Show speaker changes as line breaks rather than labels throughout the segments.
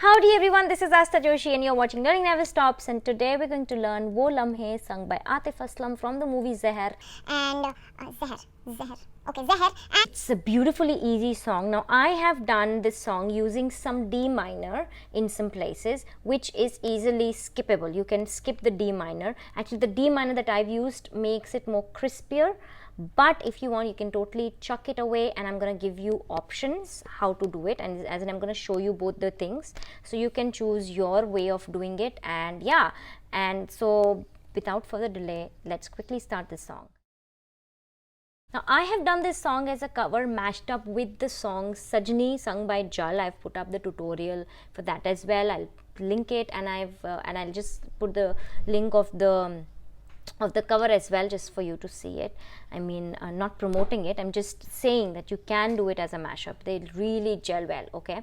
Howdy everyone, this is Asta Joshi and you're watching Learning Never Stops, and today we're going to learn Woh Lamhe sung by Atif Aslam from the movie Zehar.
And Zehar. Okay, Zehar.
It's a beautifully easy song. Now I have done this song using some D minor in some places, which is easily skippable. You can skip the D minor. Actually the D minor that I've used makes it more crispier, but if you want you can totally chuck it away, and I'm going to give you options how to do it, and as in I'm going to show you both the things so you can choose your way of doing it. And yeah, and so without further delay, let's quickly start this song. Now I have done this song as a cover mashed up with the song Sajni sung by Jal. I've put up the tutorial for that as well. I'll link it, and I'll just put the link of the cover as well, just for you to see it. I mean, not promoting it, I'm just saying that you can do it as a mashup. They really gel well. Okay,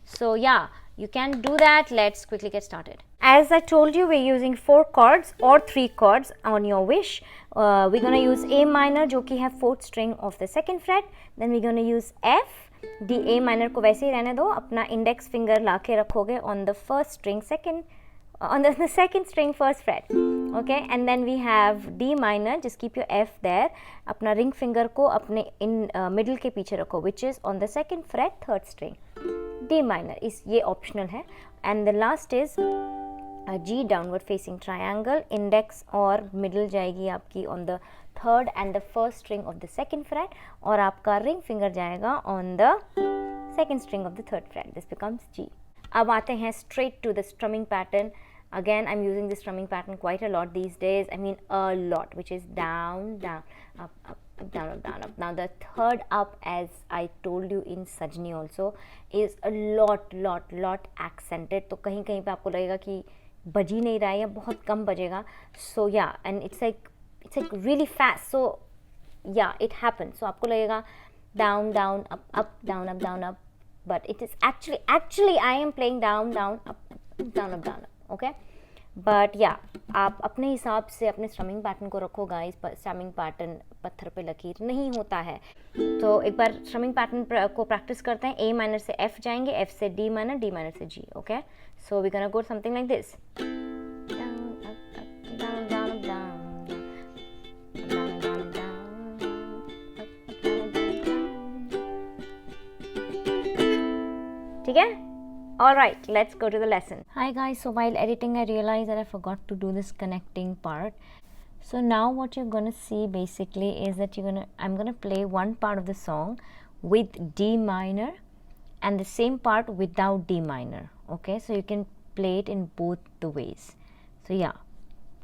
so yeah, you can do that. Let's quickly get started. As I told you, we're using 4 chords or 3 chords on your wish. We're going to use A minor, जो कि है 4th string of the 2nd fret. Then we're going to use F. D A minor को वैसे ही रहने दो, अपना index finger लाके रखोगे on the 1st string, on the 2nd string 1st fret. Okay, and then we have D minor, just keep your F there, अपना ring finger को अपने middle के पीछे रखो, which is on the 2nd fret 3rd string. D minor is ये optional है, and the last is a G downward facing triangle. Index और middle जाएगी आपकी on the 3rd and the 1st string of the 2nd fret, और आपका ring finger जाएगा on the 2nd string of the 3rd fret. This becomes G. अब आते हैं straight to the strumming pattern. Again, I'm using this strumming pattern quite a lot these days. I mean a lot, which is down, down, up, up, up, down, up, down, up. Now the 3rd up, as I told you in Sajni also, is a lot accented. तो कहीं कहीं पे आपको लगेगा कि बज ही नहीं रहा है या बहुत कम बजेगा. So yeah, and it's like really fast. So yeah, it happens. So आपको लगेगा down, down, up, up, down, up, down, up. But it is actually I am playing down, down, up, down, up, down, up. Okay, but या आप अपने हिसाब से अपने strumming pattern को रखो गाइस. स्ट्रमिंग पैटर्न पत्थर पे लकीर नहीं होता है. तो एक बार स्ट्रमिंग पैटर्न को प्रैक्टिस करते हैं. ए माइनर से एफ जाएंगे, एफ से डी माइनर, डी माइनर से G. Okay, so we gonna go something like this. ठीक है? Alright, let's go to the lesson. Hi guys, so while editing I realized that I forgot to do this connecting part. So now what you're gonna see basically is that I'm gonna play one part of the song with D minor and the same part without D minor. Okay, so you can play it in both the ways. So yeah,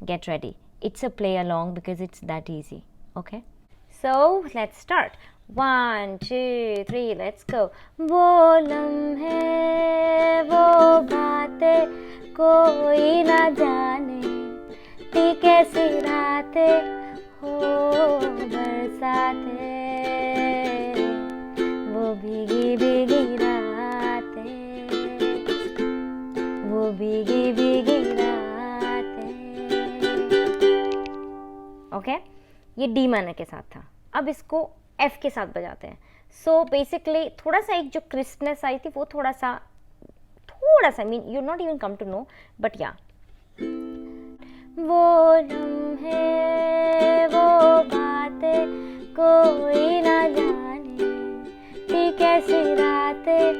get ready. It's a play along because it's that easy. Okay, so let's start. 1, 2, 3, let's go. वो लम्हे वो बातें कोई ना जाने, थी कैसी रातें हो बरसाते, वो भीगी भीगी रातें, वो भीगी भीगी रातें. ओके, ये डी माइनर के साथ था. अब इसको F के साथ बजाते हैं. सो बेसिकली थोड़ा सा एक जो क्रिस्पनेस आई थी वो थोड़ा सा I mean you not even come to know, but yeah. वो लम्हे वो बातें कोई ना जाने, थी कैसी रातें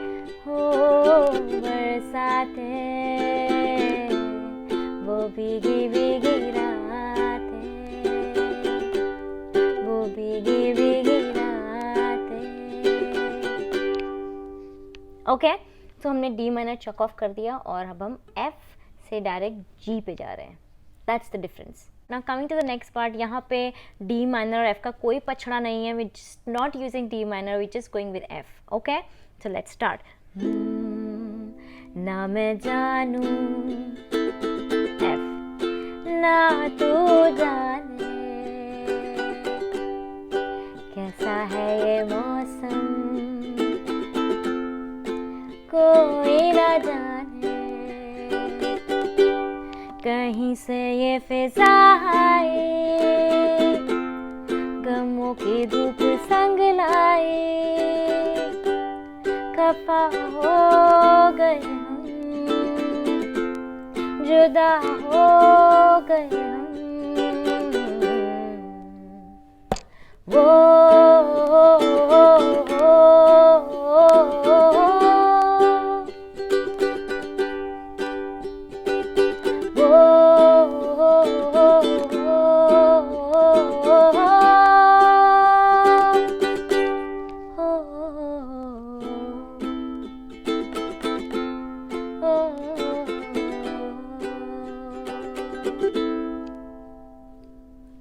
हो बरसाते, वो भीगी भीगी रातें, वो भीगी भीगी. ओके, तो हमने डी माइनर चक ऑफ कर दिया और अब हम एफ से डायरेक्ट जी पे जा रहे हैं. That's the difference. Now coming to the next part. यहाँ पे डी माइनर और एफ का कोई पछड़ा नहीं है. We just not using D minor, we just going with F. Okay, so let's start. ना मैं जानू एफ, ना तू जाने कैसा है ये मौसम, कोई ना जाने कहीं से ये फिजा आए, गमों की धूप संग लाए, खफा हो गए हम जुदा हो गए हम वो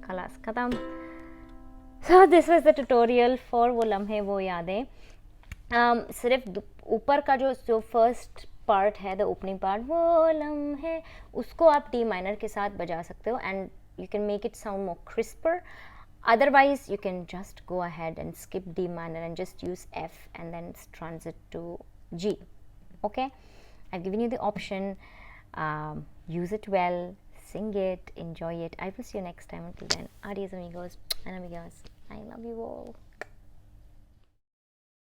खलास खत्म. So this was the tutorial for वो लम्हे वो यादें. सिर्फ ऊपर का जो फर्स्ट पार्ट है, द ओपनिंग पार्ट, वो लम्हे, उसको आप डी माइनर के साथ बजा सकते हो and you can make it sound more crisper. Otherwise you can just go ahead and skip D minor and just use F and then transit to G. Okay, I've given you the option. Use it well, sing it, enjoy it. I will see you next time. Until then, adios amigos and amigas. I love you all.